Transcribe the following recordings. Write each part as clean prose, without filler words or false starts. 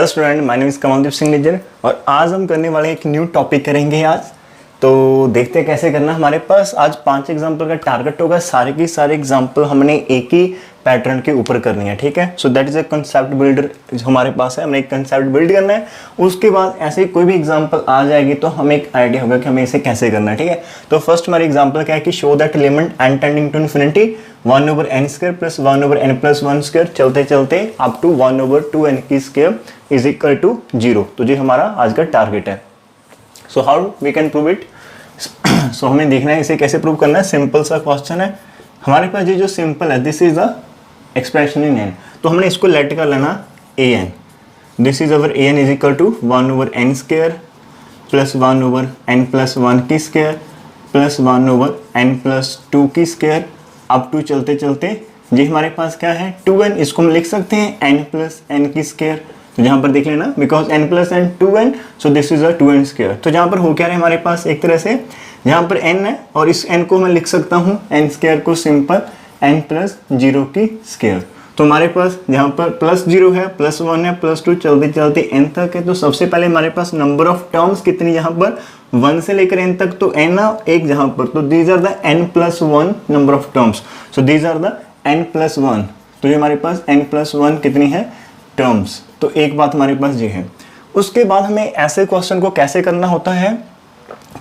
Hello student, my name is Kamaldeep Singh Nijjar और आज हम करने वाले एक न्यू टॉपिक करेंगे आज। तो देखते हैं कैसे करना। हमारे पास आज 5 एग्जाम्पल का टारगेट होगा। सारे की सारे एग्जाम्पल हमने एक ही पैटर्न के ऊपर करनी है, ठीक है। So that is a concept builder हमारे पास है, हमने एक कंसेप्ट बिल्ड करना है। उसके बाद ऐसे कोई भी एग्जाम्पल आ जाएगी तो हमें एक आइडिया होगा कि हमें इसे कैसे करना है, ठीक है। तो फर्स्ट हमारी एग्जाम्पल क्या है कि show that element n tending to infinity 1/n² plus 1/n+1² चलते चलते up to 1/2n² is equal to 0। तो ये हमारा आज का टारगेट है। So how we can prove it. So हमें देखना है इसे कैसे प्रूव करना है। सिंपल सा क्वेश्चन है हमारे पास। ये जो सिंपल है, this is the expression in n, तो हमने इसको लेट कर लेना an। This is our an is equal to 1/n² plus 1/n+1² plus 1/n+2² up to चलते चलते ये हमारे पास क्या है 2n। इसको हम लिख सकते हैं n+n²। तो जहाँ पर देख लेना because n+n 2n, so this is a 2n²। तो जहाँ पर हो क्या रहा है हमारे पास एक तरह से यहाँ पर n है और इस n को मैं लिख सकता हूँ n² को सिंपल n+0²। तो हमारे पास यहाँ पर +0 है, +1 है, +2 चलते चलते n तक है। तो सबसे पहले हमारे पास नंबर ऑफ टर्म्स कितनी यहाँ पर 1 से लेकर n तक, तो n एक जहाँ पर, तो these are the n+1 number of terms. So these are the n+1। तो ये हमारे पास n+1 कितनी है टर्म्स। तो एक बात हमारे पास ये है। उसके बाद हमें ऐसे क्वेश्चन को कैसे करना होता है,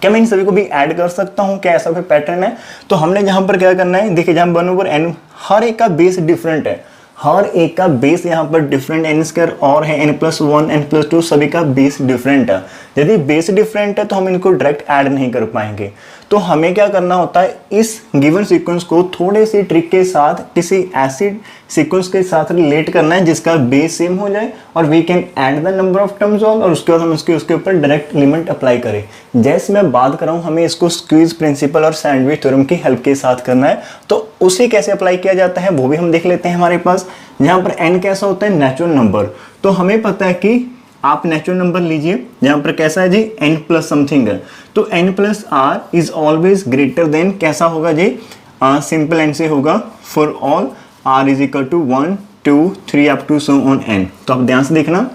क्या मैं इन सभी को भी ऐड कर सकता हूँ, क्या ऐसा कोई पैटर्न है। तो हमने यहाँ पर क्या करना है, देखिए जहाँ 1/n हर एक का बेस डिफरेंट है, हर एक का बेस यहाँ पर डिफरेंट n² और है n+1 n+2 सभी का बेस डिफरेंट है। यदि बेस डिफरेंट है तो हम इनको डायरेक्ट ऐड नहीं कर पाएंगे। तो हमें क्या करना होता है, इस गिवन सीक्वेंस को थोड़े सी ट्रिक के साथ किसी ऐसी सीक्वेंस के साथ रिलेट करना है जिसका बेस सेम हो जाए और we can add the number of terms all, और उसके बाद हम उसके ऊपर डायरेक्ट लिमिट अप्लाई करें। जैसे मैं बात कर रहा हूँ हमें इसको स्क्वीज प्रिंसिपल और सैंडविच थ्योरम की हेल्प के साथ करना है। तो उसे कैसे अप्लाई किया जाता है वो भी हम देख लेते हैं। हमारे पास यहाँ पर n कैसा होता है, नेचुरल नंबर। तो हमें पता है कि आप नेचुरल नंबर लीजिए, यहाँ पर कैसा है जी n+ समथिंग है। तो n+r is always greater than कैसा होगा जी, सिंपल n से होगा for all r is equal to 1 2 3 up to so on n। तो आप ध्यान से देखना,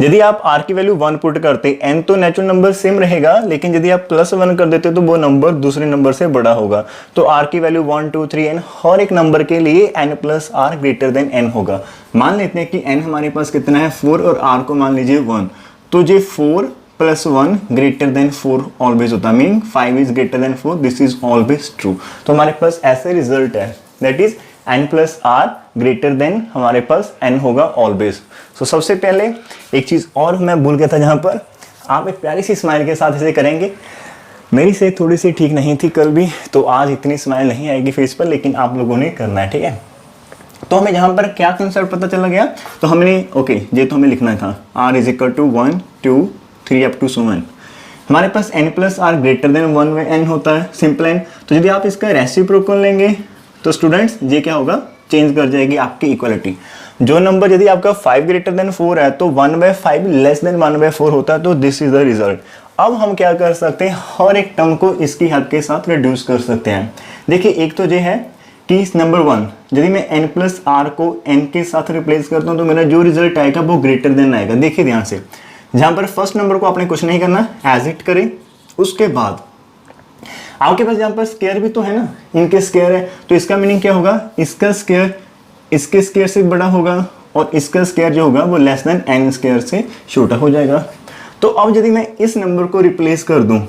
यदि आप r की वैल्यू 1 पुट करते n तो नेचुरल नंबर सेम रहेगा, लेकिन यदि आप +1 कर देते तो वो नंबर दूसरे नंबर से बड़ा होगा। तो r की वैल्यू 1 2 3 n हर एक नंबर के लिए n+r ग्रेटर देन n होगा। मान लेते हैं कि n हमारे पास कितना है 4 और r को मान लीजिए 1। तो ये 4 + 1 ग्रेटर देन 4 ऑलवेज होता है, meaning 5 is greater than 4, this is always true. तो हमारे पास ऐसे रिजल्ट है, that is n+r greater than हमारे पास n होगा ऑलवेज। सो सबसे पहले एक चीज़ और मैं भूल गया था, जहाँ पर आप एक प्यारी सी स्माइल के साथ इसे करेंगे। मेरी सेहत थोड़ी सी ठीक नहीं थी कल भी, तो आज इतनी स्माइल नहीं आएगी फेस पर, लेकिन आप लोगों ने करना है, ठीक है। तो हमें यहाँ पर क्या कंसेप्ट पता चला गया, तो हमने ओके ये तो हमें लिखना था r is equal to 1 2 3 up to 1। हमारे पास n+r ग्रेटर देन 1/n होता है, सिंपल n। तो यदि आप इसका रेसिप्रोकल लेंगे तो स्टूडेंट्स ये क्या होगा, चेंज कर जाएगी आपकी इक्वलिटी। जो नंबर यदि आपका 5 ग्रेटर देन 4 है तो 1/5 लेस देन 1/4 होता है। तो दिस इज द रिजल्ट। अब हम क्या कर सकते हैं, हर एक टर्म को इसकी हेल्प के साथ रिड्यूस कर सकते हैं। देखिए एक तो ये है कि नंबर 1 यदि मैं n+r को n के साथ रिप्लेस करता हूँ तो मेरा जो रिजल्ट आएगा वो ग्रेटर देन आएगा। देखिए ध्यान से, जहाँ पर फर्स्ट नंबर को आपने कुछ नहीं करना, एज इट करें। उसके बाद आपके पास यहाँ पर स्क्वायर भी तो है ना, इनके स्क्वायर है, तो इसका मीनिंग क्या होगा, इसका स्क्वायर इसके स्क्वायर से बड़ा होगा और इसका स्क्वायर जो होगा वो लेस देन n² से छोटा हो जाएगा। तो अब यदि मैं इस नंबर को रिप्लेस कर दूं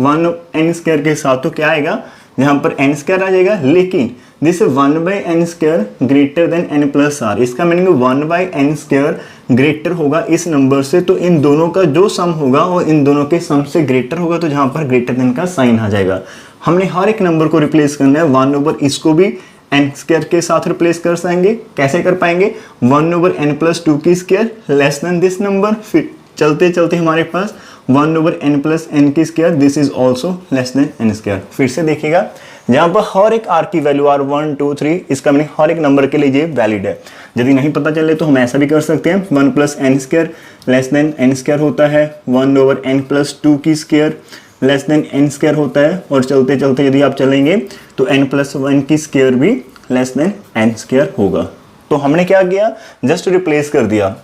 1n² के साथ तो क्या आएगा, यहाँ पर n² आ जाएगा, लेकिन this 1/n² greater than n+r। इसका मीनिंग 1/n² ग्रेटर होगा इस नंबर से। तो इन दोनों का जो सम होगा वो इन दोनों के सम से ग्रेटर होगा, तो जहाँ पर ग्रेटर देन का साइन आ जाएगा। हमने हर एक नंबर को रिप्लेस करना है 1/, इसको भी n² के साथ रिप्लेस कर पाएंगे। कैसे कर पाएंगे, 1/n+2² less than this number. फिर चलते चलते हमारे पास 1/n+n², this is also less than n²। फिर से देखिएगा, जहाँ पर हर एक r की वैल्यू r 1 2 3, इसका मीनिंग हर एक नंबर के लिए ये वैलिड है। यदि नहीं पता चले तो हम ऐसा भी कर सकते हैं, 1+n² लेस देन n² होता है, 1/n+2² लेस देन n² होता है, और चलते चलते यदि आप चलेंगे तो n+1² भी लेस देन n² होगा। तो हमने क्या किया, जस्ट रिप्लेस कर दिया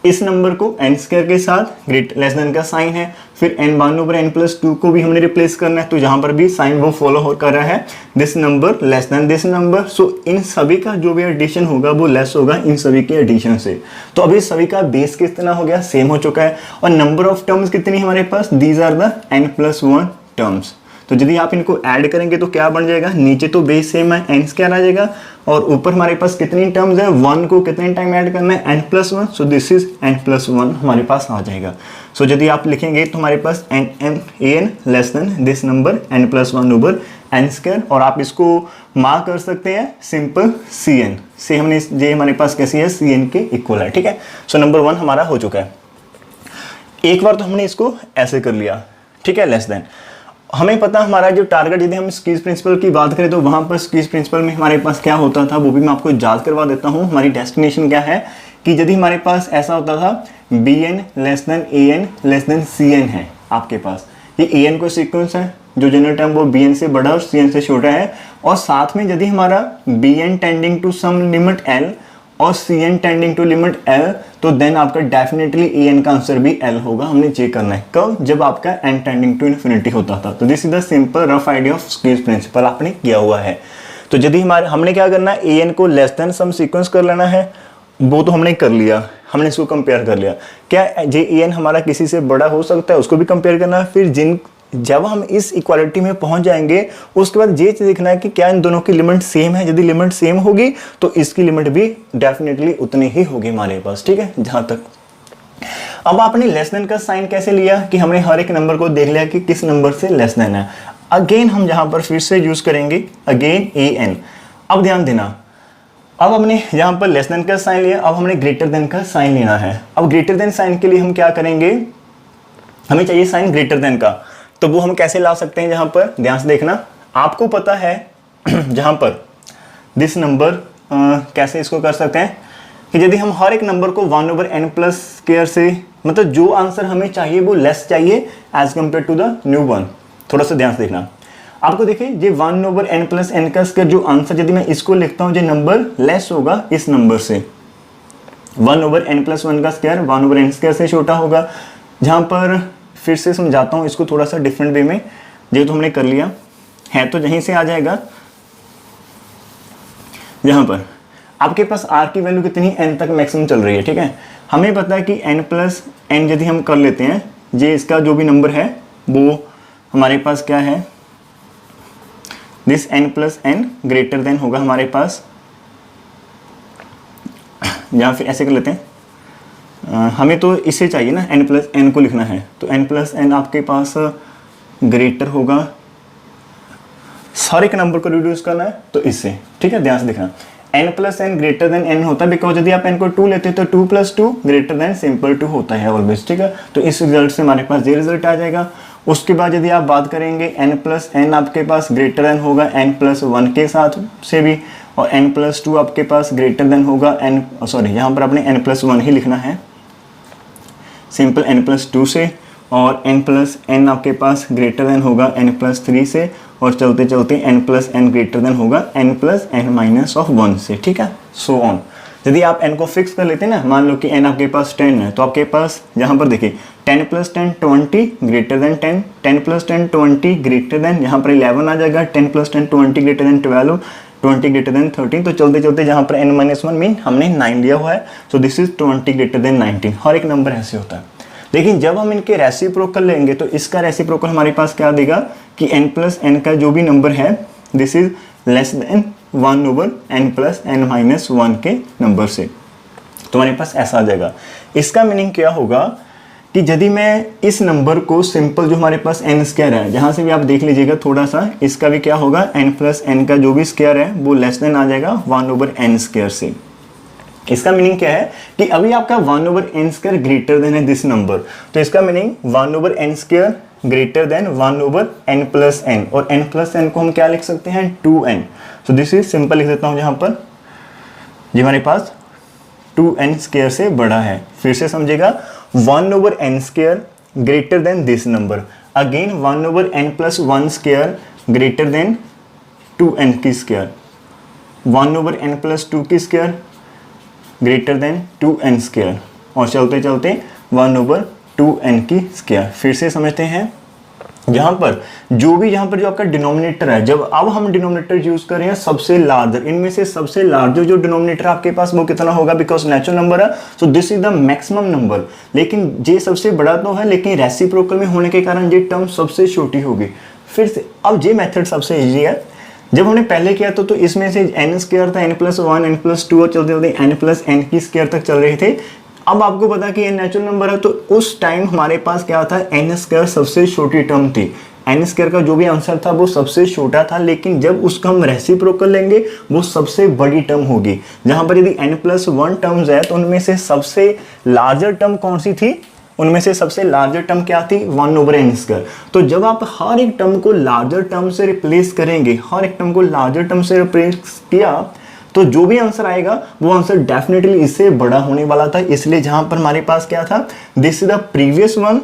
इस नंबर को n स्क्वायर के साथ ग्रेट लेस देन का साइन है, फिर n/n+2 को भी हमने रिप्लेस करना है, तो जहां पर भी साइन वो फॉलो कर रहा है this number less than this number. So इन सभी का जो भी एडिशन होगा वो लेस होगा इन सभी के एडिशन से। तो अभी सभी का बेस कितना हो गया, सेम हो चुका है। और नंबर ऑफ टर्म्स कितनी हमारे पास, these are the n+1 terms. तो यदि आप इनको ऐड करेंगे तो क्या बन जाएगा, नीचे तो बेस सेम है n स्क्वायर आ जाएगा, और ऊपर हमारे पास कितनी टर्म्स है, 1 को कितने टाइम ऐड करना है, n+1। So this is n+1 हमारे पास आ जाएगा। सो यदि आप लिखेंगे तो हमारे पास an less than this number n+1 over n square, और आप इसको मार्क कर सकते हैं सिंपल cn से। हमने ये हमारे पास कैसी है, cn के इक्वल है, ठीक है। सो नंबर 1 हमारा हो चुका है। एक बार तो हमने इसको ऐसे कर लिया, ठीक है, लेस देन। हमें पता हमारा जो टारगेट, यदि हम स्क्वीज प्रिंसिपल की बात करें तो वहां पर स्क्वीज प्रिंसिपल में हमारे पास क्या होता था वो भी मैं आपको याद करवा देता हूं। हमारी डेस्टिनेशन क्या है कि यदि हमारे पास ऐसा होता था bn less than an less than cn है आपके पास, ये an को सीक्वेंस है, जो जनरल टर्म वो bn से बड़ा और cn से छोटा है, और साथ में यदि हमारा bn tending to some limit l और cn tending to limit l, तो देन आपका डेफिनेटली an का आंसर भी l होगा। हमने चेक करना है कब, जब आपका n टेंडिंग टू इन्फिनिटी होता था। तो this is the simple rough idea of squeeze principle आपने किया हुआ है। तो यदि हमने क्या करना है, an को लेस देन सम सीक्वेंस कर लेना है, वो तो हमने कर लिया, हमने इसको कंपेयर कर लिया। क्या जे an हमारा किसी से बड़ा हो सकता है, उसको भी कंपेयर करना है। फिर जब हम इस इक्वालिटी में पहुंच जाएंगे उसके बाद ये चीज देखना है कि क्या इन दोनों की लिमिट सेम है। यदि लिमिट सेम होगी तो इसकी लिमिट भी डेफिनेटली उतनी ही होगी हमारे पास, ठीक है। जहां तक अब आपने लेस देन का साइन कैसे लिया कि हमने हर एक नंबर को देख लिया कि किस नंबर से लेस देन है। अगेन हम जहां पर फिर से यूज करेंगे अगेन an। अब ध्यान देना, अब हमने यहाँ पर लेस देन का साइन लिया, अब हमने ग्रेटर देन का साइन लेना है। अब ग्रेटर देन साइन के लिए हम क्या करेंगे, हमें चाहिए साइन ग्रेटर देन का, तो वो हम कैसे ला सकते हैं, जहां पर ध्यान से देखना, आपको पता है जहां पर दिस नंबर कैसे इसको कर सकते हैं कि यदि हम हर एक नंबर को 1/n+ से, मतलब जो आंसर हमें चाहिए वो लेस चाहिए as compare to the new one. थोड़ा सा ध्यान से देखना, आपको देखिए ये 1/n+n का स्क्वायर जो आंसर, यदि मैं इसको लिखता हूं, ये नंबर लेस होगा इस नंबर से। 1/n+1 का स्क्वायर 1/n² से छोटा होगा। जहां पर फिर से समझाता हूं इसको थोड़ा सा डिफरेंट वे में, ये तो हमने कर लिया है, तो यहीं से आ जाएगा। यहां पर आपके पास r की वैल्यू कितनी, n तक मैक्सिमम चल रही है, ठीक है। हमें पता है कि n+n यदि हम कर लेते हैं, ये इसका जो भी नंबर है वो हमारे पास क्या है, दिस n+n ग्रेटर देन होगा हमारे पास, या फिर ऐसे कर लेते हैं, हमें तो इससे चाहिए ना, n+n को लिखना है, तो n+n आपके पास ग्रेटर होगा, हर एक नंबर को रिड्यूस करना है तो इससे, ठीक है। ध्यान से देखना, n+n ग्रेटर देन n होता है, बिकॉज यदि आप n को 2 लेते हैं तो 2+2 ग्रेटर देन सिंपल 2 होता है ऑलवेज, ठीक है। तो इस रिजल्ट से हमारे पास ये रिजल्ट आ जाएगा। उसके बाद यदि आप बात करेंगे n+n आपके पास ग्रेटर देन होगा n+1 के साथ से भी, और n+2 आपके पास ग्रेटर देन होगा यहाँ पर आपने n+1 ही लिखना है सिंपल n+2 से, और n+n आपके पास ग्रेटर देन होगा n+3 से, और चलते चलते n+n ग्रेटर देन होगा n+n-1 से, ठीक है, सो ऑन। यदि आप n को फिक्स कर लेते हैं ना, मान लो कि n आपके पास 10 है, तो आपके पास यहाँ पर देखिए 10+10 20 ग्रेटर देन 10, 10+10 20 ग्रेटर देन, यहाँ पर 11 आ जाएगा, 10+10 20 ग्रेटर देन 12, 20 ग्रेटर देन 13। तो चलते चलते जहाँ पर n-1 मीन हमने 9 लिया हुआ है, सो दिस इज 20 ग्रेटर देन 19। हर एक नंबर ऐसे होता है। लेकिन जब हम इनके रेसिप्रोकल लेंगे तो इसका रेसिप्रोकल हमारे पास क्या देगा कि n+n का जो भी नंबर है this is less then 1/n+n-1 के नंबर से, तो हमारे पास ऐसा आ जाएगा। इसका मीनिंग क्या होगा कि यदि मैं इस नंबर को सिंपल जो हमारे पास n² है, जहां से भी आप देख लीजिएगा थोड़ा सा, इसका भी क्या होगा, n+n का जो भी स्क्वायर है वो लेस देन आ जाएगा 1/n² से। इसका मीनिंग क्या है कि अभी आपका 1/n² ग्रेटर देन है दिस नंबर, तो इसका meaning 1/n² greater than 1/n+n, और n+n को हम क्या लिख सकते हैं, 2n। So this is simple लिख देता हूं जहां पर ये हमारे पास 2n² से बड़ा है। फिर से समझेगा, 1/n² greater than this number, again 1/n+1² greater than 2n की स्क्वायर, 1/n+2 की स्क्वायर ग्रेटर देन 2n², और चलते चलते 1/2n की स्क्वायर। फिर से समझते हैं, जहां पर जो भी यहाँ पर जो आपका डिनोमिनेटर है, जब अब हम डिनोमिनेटर यूज कर रहे हैं सबसे लार्जर, इनमें से सबसे लार्जर जो डिनोमिनेटर आपके पास वो कितना होगा, बिकॉज नेचुरल नंबर है सो this is the maximum number. लेकिन ये सबसे बड़ा तो है, लेकिन रेसिप्रोकल में होने के कारण ये टर्म सबसे छोटी होगी। फिर से अब ये मेथड सबसे इजी है। जब हमने पहले किया तो इसमें से n स्क्वायर था, n+1 n+2 और चलते चलते n+n की स्क्वायर तक चल रहे थे। अब आपको पता कि ये नेचुरल नंबर है, तो उस टाइम हमारे पास क्या था, n स्क्वायर सबसे छोटी टर्म थी। n स्क्वायर का जो भी आंसर था वो सबसे छोटा था, लेकिन जब उसका हम रेसिप्रोकल लेंगे वो सबसे बड़ी टर्म होगी। जहां पर यदि n+1 टर्म्स है तो उनमें से सबसे लार्जर टर्म कौन सी थी, उनमें से सबसे लार्जर टर्म क्या थी, 1/n स्क्वायर। तो जब आप हर एक टर्म को लार्जर टर्म से रिप्लेस करेंगे, हर एक टर्म को लार्जर टर्म से रिप्लेस किया, तो जो भी आंसर आएगा वो आंसर डेफिनेटली इससे बड़ा होने वाला था। इसलिए जहां पर हमारे पास क्या था, this is the previous one,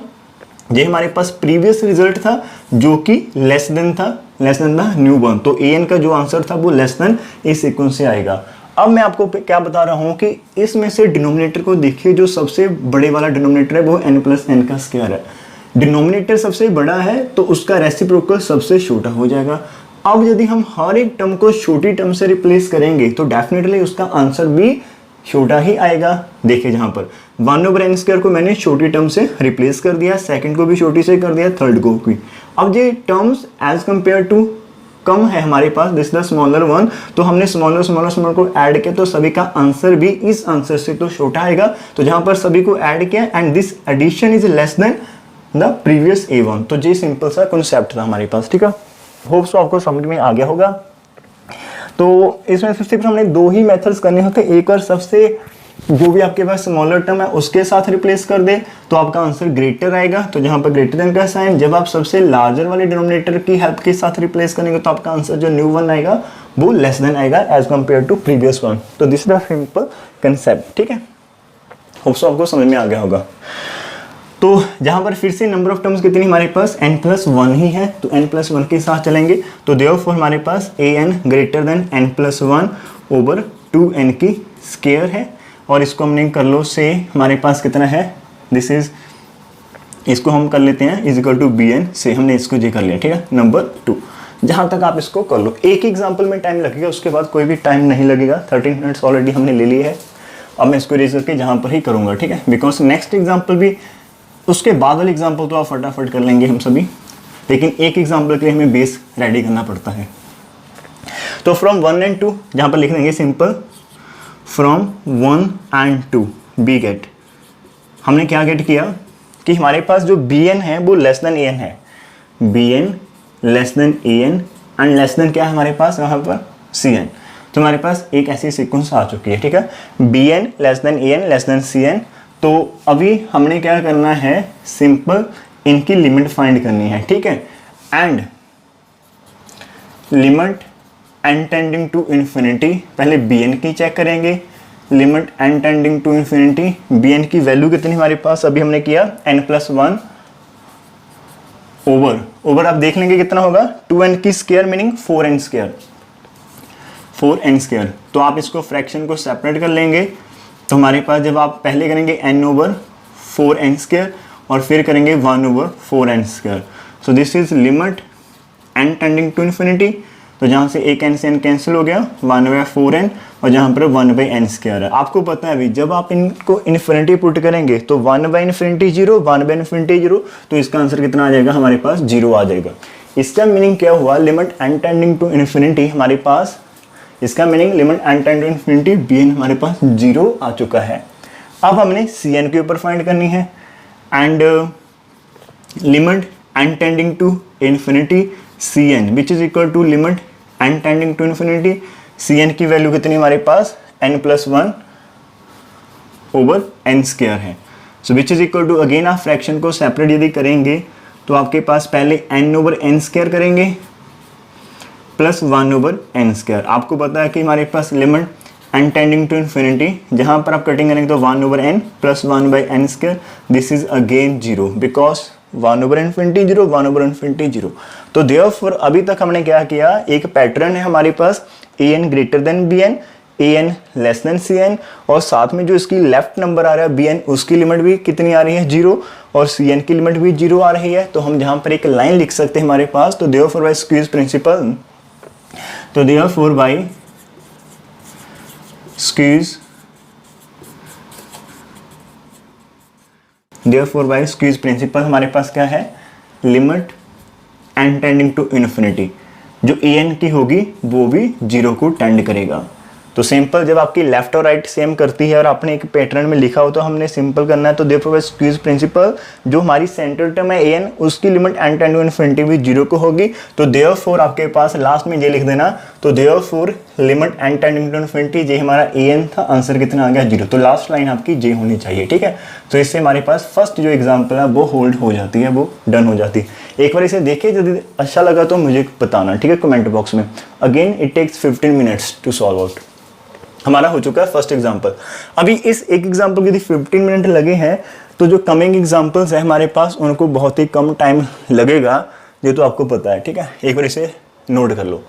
ये हमारे पास प्रीवियस रिजल्ट था जो कि less than the new one. तो an का जो आंसर था वो लेस देन इस सीक्वेंस से आएगा। अब मैं आपको क्या बता रहा हूं कि इसमें से डिनोमिनेटर को देखिए, जो सबसे बड़े वाला डिनोमिनेटर है वो n+n का स्क्वायर है। डिनोमिनेटर सबसे बड़ा है तो उसका रेसिप्रोकल सबसे छोटा हो जाएगा। अब यदि हम हर एक टर्म को छोटी टर्म से रिप्लेस करेंगे तो डेफिनेटली उसका आंसर भी छोटा ही आएगा। देखिए जहां पर 1/n स्क्वायर को मैंने छोटी टर्म से रिप्लेस कर दिया, सेकंड को भी छोटी से कर दिया, थर्ड को भी। अब ये टर्म्स एज कंपेयर टू कम है हमारे पास, दिस द स्मॉलर वन, तो हमने स्मॉलर को ऐड किया तो सभी का आंसर भी इस आंसर से तो छोटा आएगा। तो जहां पर सभी को ऐड किया and this addition is less than the previous a1। तो ये सिंपल सा कॉन्सेप्ट था हमारे पास, ठीक है। होप्स तो आपको समझ में आ गया होगा। तो इसमें सिर्फ हमने दो ही मेथड्स करने होते, एक और सबसे जो भी आपके पास स्मॉलर टर्म है उसके साथ रिप्लेस कर दे तो आपका आंसर ग्रेटर आएगा। तो जहां पर ग्रेटर देन का साइन, जब आप सबसे लार्जर वाले डिनोमिनेटर की हेल्प के साथ रिप्लेस करेंगे तो आपका आंसर जो न्यू वन आएगा वो लेस देन आएगा as compare to previous one. तो this is the simple concept, ठीक है। होप्स आपको समझ में आ गया होगा। तो जहां पर फिर से नंबर ऑफ टर्म्स कितनी हमारे पास n+1 ही है, तो n+1 के साथ चलेंगे। तो देयरफॉर हमारे पास an ग्रेटर देन n+1/2n की स्क्वायर है। और इसको हमने कर लो से हमारे पास कितना है, दिस इज, इसको हम कर लेते हैं इज इक्वल टू bn से, हमने इसको जी कर लिया, ठीक है, नंबर 2। जहां तक आप इसको कर लो, एक एग्जाम्पल में टाइम लगेगा, उसके बाद कोई भी टाइम नहीं लगेगा। 13 मिनट्स ऑलरेडी हमने ले लिए है। अब मैं इसको इरेज करके जहां पर ही करूंगा, ठीक है, बिकॉज नेक्स्ट एग्जाम्पल भी, उसके बाद वाले एग्जाम्पल तो आप फटाफट कर लेंगे हम सभी, लेकिन एक एग्जाम्पल के लिए हमें बेस रेडी करना पड़ता है। तो फ्रॉम 1 and 2 जहां पर लिख देंगे simple, from 1 and 2 we get. हमने क्या गेट किया कि हमारे पास जो bn है वो लेस देन an है, bn less than an and less than क्या है हमारे पास यहाँ पर cn। तो हमारे पास एक ऐसी सीक्वेंस आ चुकी है, ठीक है, bn less than an less than cn। तो अभी हमने क्या करना है, सिंपल इनकी लिमिट फाइंड करनी है, ठीक है। And limit n tending to infinity, पहले bn की चेक करेंगे। Limit n tending to infinity, bn की वैल्यू कितनी हमारे पास, अभी हमने किया n+1 ओवर आप देख लेंगे कितना होगा, 2n की स्क्वायर मीनिंग 4n स्क्वायर। तो आप इसको फ्रैक्शन को सेपरेट कर लेंगे। तो हमारे पास जब आप पहले करेंगे n/4n स्क्वायर और फिर करेंगे 1/4n square. So this is limit n tending to infinity. तो जहाँ से एक n से n कैंसिल हो गया, 1/4n, और जहाँ पर 1/n स्क्वायर है। आपको पता है अभी जब आप इनको इन्फिनिटी पुट करेंगे तो 1/∞ 0, 1/∞ 0, तो इसका आंसर कितना आ जाएगा हमारे पास, 0 आ जाएगा। इसका मीनिंग क्या हुआ, limit n tending to infinity हमारे पास, इसका meaning limit n tending to infinity bn हमारे पास 0 आ चुका है। अब हमने cn के ऊपर फाइंड करनी है and limit n tending to infinity cn which is equal to limit n tending to infinity cn की वैल्यू कितनी हमारे पास, n+1/n स्क्वायर है। So which is equal to, again आप फ्रैक्शन को सेपरेट यदि करेंगे तो आपके पास पहले n/n स्क्वायर करेंगे प्लस 1/n स्क्वायर। आपको पता है कि हमारे पास limit n tending to infinity, जहां पर आप कटिंग करेंगे तो 1/n plus 1/n square, this is again 0 because 1/∞ 0, 1/∞ 0। तो देयरफॉर अभी तक हमने क्या किया, एक पैटर्न है हमारे पास an greater than bn, A N less than C N, और साथ में जो इसकी लेफ्ट नंबर आ रहा है बी एन, उसकी लिमिट भी कितनी आ रही है 0, और सी एन की लिमिट भी 0 आ रही है। तो हम जहाँ पर एक लाइन लिख सकते हैं हमारे पास, तो देयरफॉर बाय स्क्वीज प्रिंसिपल, तो therefore by squeeze, therefore by squeeze principle हमारे पास क्या है, limit N tending to infinity, जो ए एन की होगी वो भी 0 को टेंड करेगा। तो सिंपल, जब आपकी लेफ्ट और राइट सेम करती है और आपने एक पैटर्न में लिखा हो तो हमने सिंपल करना है। तो देयरफॉर बाय स्क्वीज प्रिंसिपल, जो हमारी सेंटर टर्म है ए एन, उसकी limit N tend to infinity भी 0 को होगी। तो देयरफॉर आपके पास लास्ट में ये लिख देना, तो therefore limit N tending to infinity, जे हमारा ए एन था, आंसर कितना आ गया 0। तो लास्ट लाइन आपकी जे होनी चाहिए, ठीक है। तो इससे हमारे पास फर्स्ट जो एग्जाम्पल है वो होल्ड हो जाती है, वो डन हो जाती है। एक बार इसे देखिए, यदि अच्छा लगा तो मुझे बताना, ठीक है, कमेंट बॉक्स में। Again it takes 15 minutes to solve out. हमारा हो चुका है फर्स्ट एग्जाम्पल। अभी इस एक एग्जाम्पल के यदि 15 मिनट लगे हैं, तो जो कमिंग एग्जाम्पल्स है हमारे पास उनको बहुत ही कम टाइम लगेगा, ये तो आपको पता है, ठीक है। एक बार इसे नोट कर लो।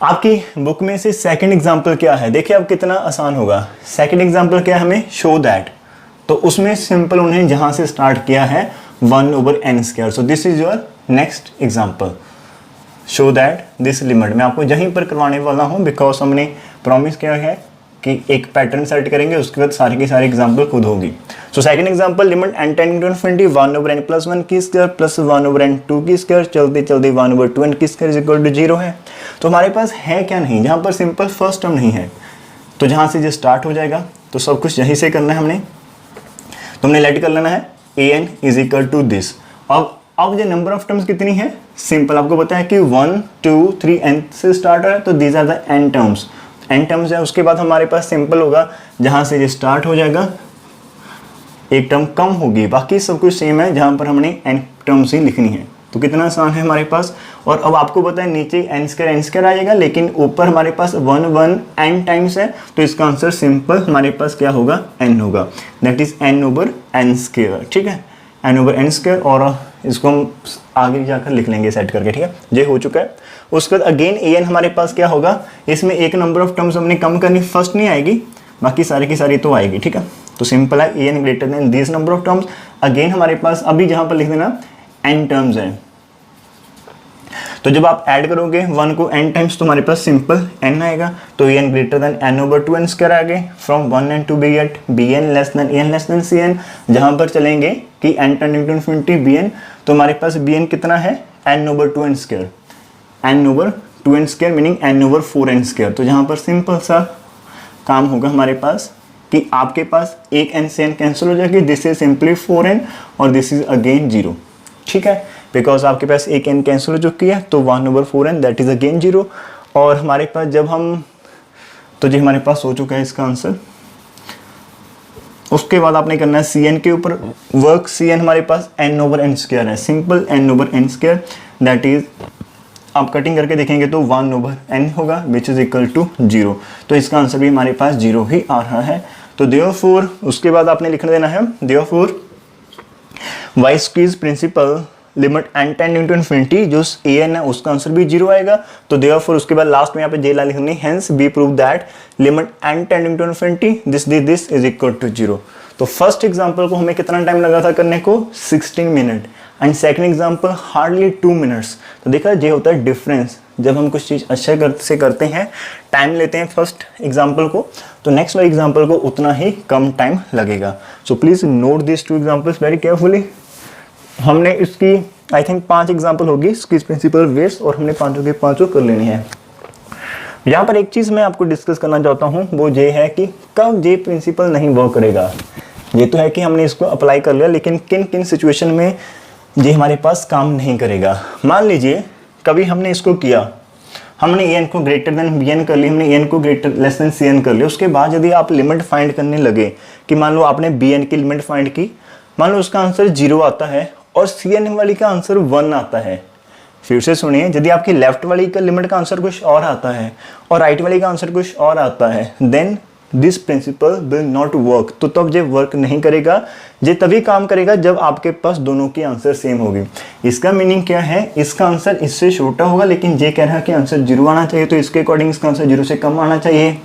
आपकी बुक में से सेकंड एग्जाम्पल क्या है, देखिए अब कितना आसान होगा। सेकंड एग्जाम्पल क्या है, हमें शो दैट, तो उसमें सिंपल उन्हें जहां से स्टार्ट किया है 1/n²। So this is your next example, show that this limit. मैं आपको यहीं पर करवाने वाला हूं, बिकॉज हमने प्रॉमिस किया है कि एक पैटर्न सेट करेंगे, उसके बाद सारी की सारी एग्जाम्पल खुद होगी। So second example, limit N tending to infinity 1/n+1 की स्क्वायर प्लस 1/n² की स्क्वायर, चलते चलते 1/2n की स्क्वायर इज इक्वल टू 0 है। तो हमारे पास है क्या नहीं, जहाँ पर सिंपल फर्स्ट टर्म नहीं है, तो जहाँ से जो स्टार्ट हो जाएगा, तो सब कुछ यहीं से करना है हमने। तो हमने लेट कर लेना है A N is equal to this. अब ये नंबर ऑफ टर्म्स कितनी है, सिंपल आपको पता है कि 1 2 3 n से स्टार्ट है, तो these are the n terms, n terms है। उसके बाद हमारे पास सिंपल होगा, जहां से ये स्टार्ट हो जाएगा एक टर्म कम होगी, बाकी सब कुछ सेम है, जहां पर हमने n टर्म्स ही लिखनी है। तो कितना आसान है हमारे पास। और अब आपको पता है नीचे n² आ जाएगा, लेकिन ऊपर हमारे पास 1 1 n टाइम्स है, तो इसका आंसर सिंपल हमारे पास क्या होगा, n होगा, दैट इज n/n², ठीक है, n/n²। और इसको हम आगे जाकर लिख लेंगे सेट करके, ठीक है। ये हो चुका है। उसके बाद अगेन ए एन हमारे पास क्या होगा, इसमें एक नंबर ऑफ टर्म्स हमने कम करनी, फर्स्ट नहीं आएगी, बाकी सारी की सारी तो आएगी, ठीक है। तो सिंपल है, A N greater than this number of terms. Again हमारे पास अभी जहां पर लिख देना n टर्म्स है, तो जब आप ऐड करोगे 1 को n टाइम्स, तो हमारे पास सिंपल n आएगा, तो A N greater than n/2n² आ गए। From 1n two we get B N less than C N, जहां पर चलेंगे कि n tending to infinity B N, तो हमारे पास बी एन कितना है, n/2n², n/2n² मीनिंग n/4n²। तो जहां पर सिंपल सा काम होगा हमारे पास कि आपके पास एक n से n कैंसिल हो जाएगी, दिस इज सिंपली 4n और दिस इज अगेन 0, ठीक है, बिकॉज आपके पास एक n कैंसिल हो चुकी है, तो 1/4n दैट इज अगेन 0। और हमारे पास जब हम, तो जी हमारे पास हो चुका है इसका आंसर। उसके बाद आपने करना है सी एन के ऊपर वर्क। सी एन हमारे पास n/n² है, सिंपल n/n², दैट इज आप कटिंग करके देखेंगे तो 1/n होगा, विच इज इक्वल टू 0। तो इसका आंसर भी हमारे पास 0 ही आ रहा है। तो देयरफॉर उसके बाद आपने लिख देना है, therefore by squeeze principle limit n tending to infinity, जो ए एन है उसका आंसर भी 0 आएगा। तो देयरफॉर उसके बाद लास्ट में यहाँ पे जे ला लिखनी, hence we prove that limit n tending to infinity this is equal to 0। तो फर्स्ट एग्जांपल को हमें कितना टाइम लगा था करने को, 16 minute, and second example hardly 2 minutes. तो देखा, ये होता है डिफरेंस, जब हम कुछ चीज़ अच्छा से करते हैं, टाइम लेते हैं फर्स्ट एग्जाम्पल को, तो नेक्स्ट वाले एग्जाम्पल को उतना ही कम टाइम लगेगा। So please note this 2 examples very carefully. हमने इसकी आई थिंक 5 एग्जाम्पल होगी स्क्वीज प्रिंसिपल वेस्ट, और हमने पांचों के पांचों कर लेनी है। यहाँ पर एक चीज़ मैं आपको डिस्कस करना चाहता हूँ, वो ये है कि कब ये प्रिंसिपल नहीं वर्क करेगा। ये तो है कि हमने इसको अप्लाई कर लिया, लेकिन किन किन सिचुएशन में ये हमारे पास काम नहीं करेगा। मान लीजिए कभी हमने इसको किया, हमने ए एन को ग्रेटर देन बी एन कर ली, हमने ए एन को greater less than C N कर लिया। उसके बाद यदि आप लिमिट फाइंड करने लगे कि मान लो आपने बी एन की लिमिट फाइंड की, मान लो उसका आंसर 0 आता है और सी एन वाली का आंसर 1 आता है। फिर से सुनिए, यदि आपकी लेफ्ट वाली का लिमिट का आंसर कुछ और आता है और राइट वाली का आंसर कुछ और आता है, then this principle will not work. तो तब ये वर्क नहीं करेगा, ये तभी काम करेगा जब आपके पास दोनों की आंसर सेम होगी। इसका मीनिंग क्या है, इसका आंसर इससे छोटा होगा, लेकिन ये कह रहा है कि आंसर 0 आना चाहिए, तो इसके अकॉर्डिंग इसका आंसर 0 से कम आना चाहिए।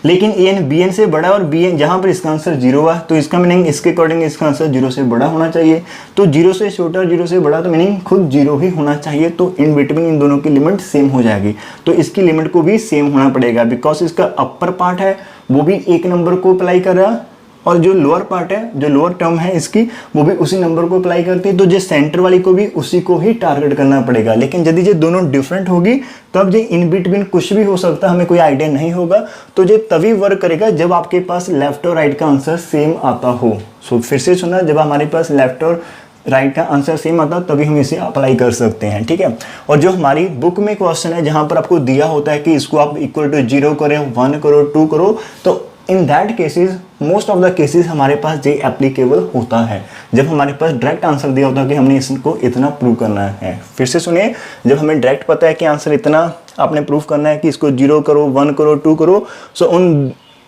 लेकिन ए एन बी एन से बड़ा और बी एन जहाँ पर इसका आंसर 0 है तो इसका मीनिंग इसके अकॉर्डिंग इसका आंसर 0 से बड़ा होना चाहिए। तो 0 से छोटा और 0 से बड़ा तो मीनिंग खुद 0 ही होना चाहिए। तो इन बिटवीन इन दोनों की लिमिट सेम हो जाएगी। तो इसकी लिमिट को भी सेम होना पड़ेगा बिकॉज इसका अपर पार्ट है वो भी एक नंबर को अप्लाई कर रहा और जो लोअर पार्ट है, जो लोअर टर्म है इसकी, वो भी उसी नंबर को अप्लाई करती है। तो जो सेंटर वाली को भी उसी को ही टारगेट करना पड़ेगा। लेकिन यदि ये दोनों डिफरेंट होगी तब जो इन बिटवीन कुछ भी हो सकता है, हमें कोई आइडिया नहीं होगा। तो ये तभी वर्क करेगा जब आपके पास लेफ्ट और राइट का आंसर सेम आता हो। सो फिर से सुना, जब हमारे पास लेफ्ट और राइट का आंसर सेम आता तभी हम इसे अप्लाई कर सकते हैं, ठीक है। और जो हमारी बुक में क्वेश्चन है जहां पर आपको दिया होता है कि इसको आप इक्वल टू 0 करें, 1 करो, 2 करो, तो in that cases most of the cases हमारे पास ये एप्लीकेबल होता है जब हमारे पास डायरेक्ट आंसर दिया होता है कि हमने इसको इतना प्रूव करना है। फिर से सुनिए, जब हमें डायरेक्ट पता है कि आंसर इतना आपने प्रूव करना है कि इसको 0 करो, 1 करो, 2 करो, सो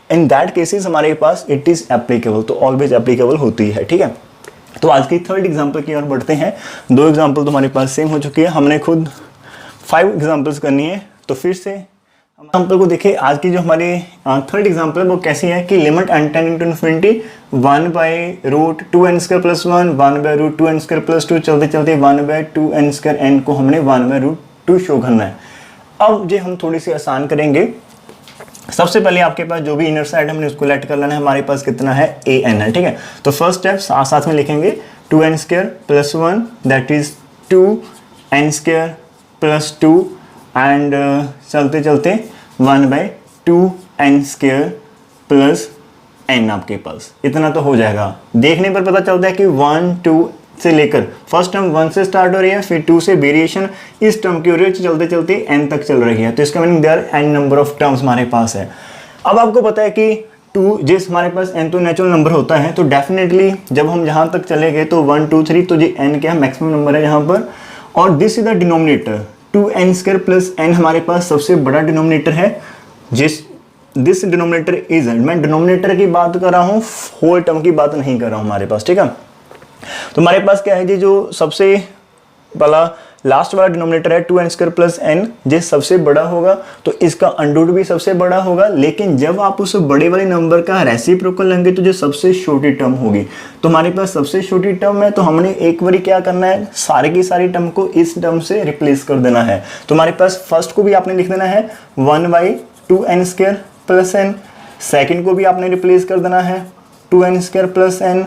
इन दैट केसेस हमारे पास इट इज एप्लीकेबल, तो ऑलवेज एप्लीकेबल होती है, ठीक है। तो आज की थर्ड एग्जाम्पल की ओर बढ़ते हैं। 2 एग्जाम्पल तो हमारे पास सेम हो चुकी है, हमने खुद 5 एग्जाम्पल्स करनी है। तो फिर से एग्जाम्पल को देखिए, आज की जो हमारी थर्ड एग्जाम्पल है वो कैसी है कि limit n tending to infinity 1/√2n² + 1, 1/√2n² + 2, चलते चलते 1/2n² n को हमने 1/√2 शो करना है। अब ये हम थोड़ी सी आसान करेंगे। सबसे पहले आपके पास जो भी इनर साइड हमने उसको लेट कर लेना है। हमारे पास कितना है, an है, ठीक है। तो फर्स्ट स्टेप साथ साथ में लिखेंगे 2n² + 1 that is 2n² + 2 and चलते चलते 1/2n² + n आपके पास इतना तो हो जाएगा। देखने पर पता चलता है कि 1, 2 से लेकर फर्स्ट टर्म 1 से स्टार्ट हो रही है, फिर 2 से वेरिएशन इस टर्म की हो रही है, चलते चलते n तक चल रही है। तो इसका meaning there n number of terms हमारे पास है। अब आपको पता है कि 2 जिस हमारे पास n तो नेचुरल नंबर होता है, तो डेफिनेटली जब हम यहाँ तक चले गए तो 1, 2, 3 तो ये n क्या है, मैक्सिमम नंबर है यहाँ पर। और this is the denominator 2n² + n हमारे पास सबसे बड़ा डिनोमिनेटर है। दिस डिनोमिनेटर इज, मैं डिनोमिनेटर की बात कर रहा हूँ, होल टर्म की बात नहीं कर रहा हूँ हमारे पास, ठीक है। तो हमारे पास क्या है जी, जो सबसे पहला लास्ट वाला डिनोमिनेटर है 2n² + n, ये सबसे बड़ा होगा तो इसका अंडर भी सबसे बड़ा होगा। लेकिन जब आप उस बड़े वाले नंबर का रेसिप्रोकल लेंगे तो जो सबसे छोटी टर्म होगी, तो हमारे पास सबसे छोटी टर्म है तो हमने एक बार क्या करना है, सारी की सारी टर्म को इस टर्म से रिप्लेस कर देना है। तो हमारे पास फर्स्ट को भी आपने लिख देना है 1/2n² + n, सेकेंड को भी आपने रिप्लेस कर देना है 2n² + n,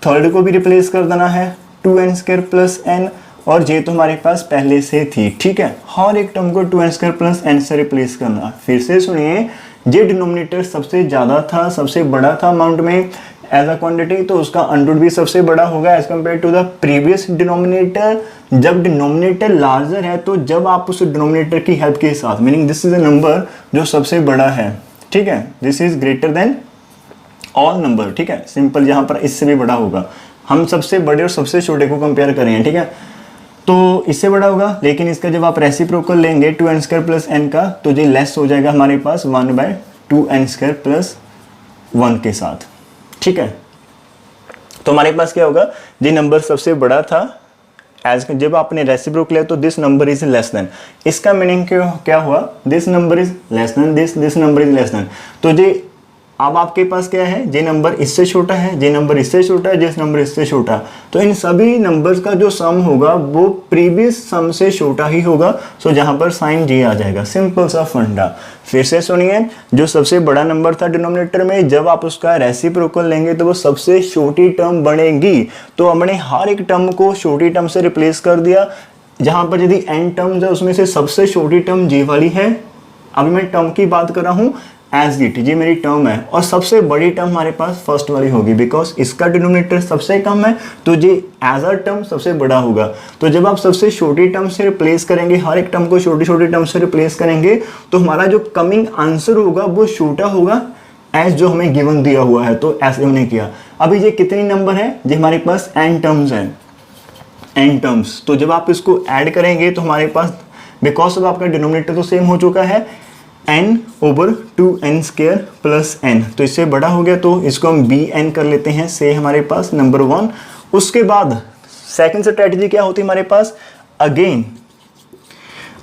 थर्ड को भी रिप्लेस कर देना है 2n² + n, और ये तो हमारे पास पहले से थी, ठीक है। हर एक टर्म को 2n² + n से रिप्लेस करना। फिर से सुनिए, ये डिनोमिनेटर सबसे ज़्यादा था, सबसे बड़ा था अमाउंट में एज अ क्वांटिटी, तो उसका अंडर भी सबसे बड़ा होगा as compare to the previous denominator. जब डिनोमिनेटर लार्जर है तो जब आप उस डिनोमिनेटर की हेल्प के साथ, meaning this is a number जो सबसे बड़ा है, ठीक है, this is greater than all number, ठीक है, सिंपल। यहाँ पर इससे भी बड़ा होगा, हम सबसे बड़े और सबसे छोटे को कंपेयर करें, ठीक है, तो इससे बड़ा होगा। लेकिन इसका जब आप रेसिप्रोकल लेंगे 2n² + n का, तो ये लेस हो जाएगा हमारे पास 1/2n² + 1 के साथ, ठीक है। तो हमारे पास क्या होगा, ये नंबर सबसे बड़ा था एज जब आपने रेसिप्रोकल लिया तो this number is less then, इसका मीनिंग क्या हुआ, this number is less than this number is less then. तो ये अब आपके पास क्या है, जे नंबर इससे छोटा है, जे नंबर इससे छोटा है, जिस नंबर इससे छोटा, तो इन सभी नंबर्स का जो सम होगा वो प्रीवियस सम से छोटा ही होगा। सो जहां पर साइन जी आ जाएगा, सिंपल सा फंडा। फिर से सुनिए, जो सबसे बड़ा नंबर था डिनोमिनेटर में, जब आप उसका रेसिप्रोकल लेंगे तो वो सबसे छोटी टर्म बनेगी। तो हमने हर एक टर्म को छोटी टर्म से रिप्लेस कर दिया। जहां पर यदि n टर्म्स है उसमें से सबसे छोटी टर्म जे वाली है। अभी मैं टर्म की बात कर रहा हूँ एज इट, ये मेरी टर्म है, और सबसे बड़ी टर्म हमारे पास फर्स्ट वाली होगी बिकॉज इसका डिनोमिनेटर सबसे कम है, तो ये एज अ टर्म सबसे बड़ा होगा। तो जब आप सबसे छोटी टर्म से रिप्लेस करेंगे, हर एक टर्म को छोटी छोटी टर्म से रिप्लेस करेंगे, तो हमारा जो कमिंग आंसर होगा वो छोटा होगा एज जो हमें गिवन दिया हुआ है। तो ऐसे हमने किया। अभी ये कितनी नंबर है, ये हमारे पास n टर्म्स हैं, n टर्म्स। तो जब आप इसको ऐड करेंगे तो हमारे पास, बिकॉज अब आपका डिनोमिनेटर तो सेम हो चुका है, n/2n² + n, तो इससे बड़ा हो गया, तो इसको हम bn कर लेते हैं, से हमारे पास नंबर 1। उसके बाद सेकंड स्ट्रेटजी क्या होती है हमारे पास, अगेन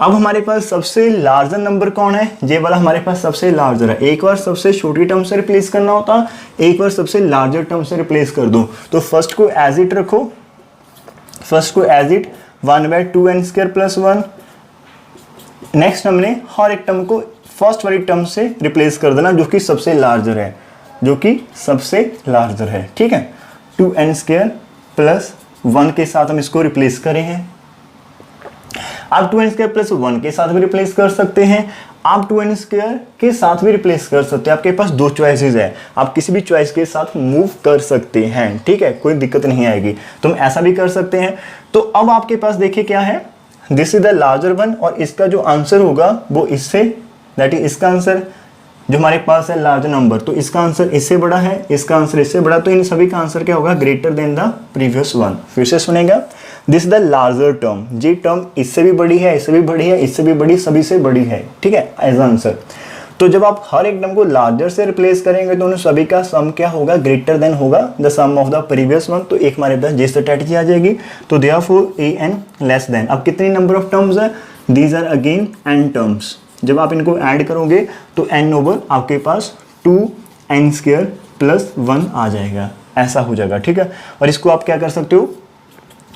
अब हमारे पास सबसे लार्जर नंबर कौन है, ये वाला हमारे पास सबसे लार्जर है। एक बार सबसे छोटी टर्म से रिप्लेस करना होता, एक बार सबसे लार्जर टर्म से रिप्लेस कर दो। तो फर्स्ट को एज इट रखो, फर्स्ट को एज इट 1/2n² + 1। नेक्स्ट हमने हर एक टर्म को फर्स्ट वाली टर्म से रिप्लेस कर देना जो कि सबसे लार्जर है, जो कि सबसे लार्जर है, ठीक है। 2n² + 1 के साथ हम इसको रिप्लेस करें हैं। आप 2n² + 1 के साथ भी रिप्लेस कर सकते हैं, आप 2n² के साथ भी रिप्लेस कर सकते हैं। आपके पास दो चॉइसेस है, आप किसी भी चॉइस के साथ मूव कर सकते हैं, ठीक है, कोई दिक्कत नहीं आएगी। तो हम ऐसा भी कर सकते हैं। तो अब आपके पास देखिए क्या है, this is the larger one, और इसका जो आंसर होगा वो इससे, दैट इज इसका आंसर जो हमारे पास है लार्जर नंबर, तो इसका आंसर इससे बड़ा है, इसका आंसर इससे बड़ा, तो इन सभी का आंसर क्या होगा, greater then the previous one. फिर से सुनेगा, दिस द लार्जर टर्म, ये टर्म इससे भी बड़ी है, इससे भी बड़ी है, इससे भी बड़ी, सभी से बड़ी है, ठीक है, एज आंसर। तो जब आप हर एक टर्म को लार्जर से रिप्लेस करेंगे तो उन सभी का सम क्या होगा, ग्रेटर देन होगा the sum of the previous one. तो एक हमारे पास ये स्ट्रेटजी आ जाएगी। तो देयरफॉर an लेस देन, अब कितनी नंबर ऑफ टर्म्स है, these are again n terms. जब आप इनको ऐड करोगे तो n ओवर आपके पास 2n² + 1 आ जाएगा, ऐसा हो जाएगा, ठीक है। और इसको आप क्या कर सकते हो,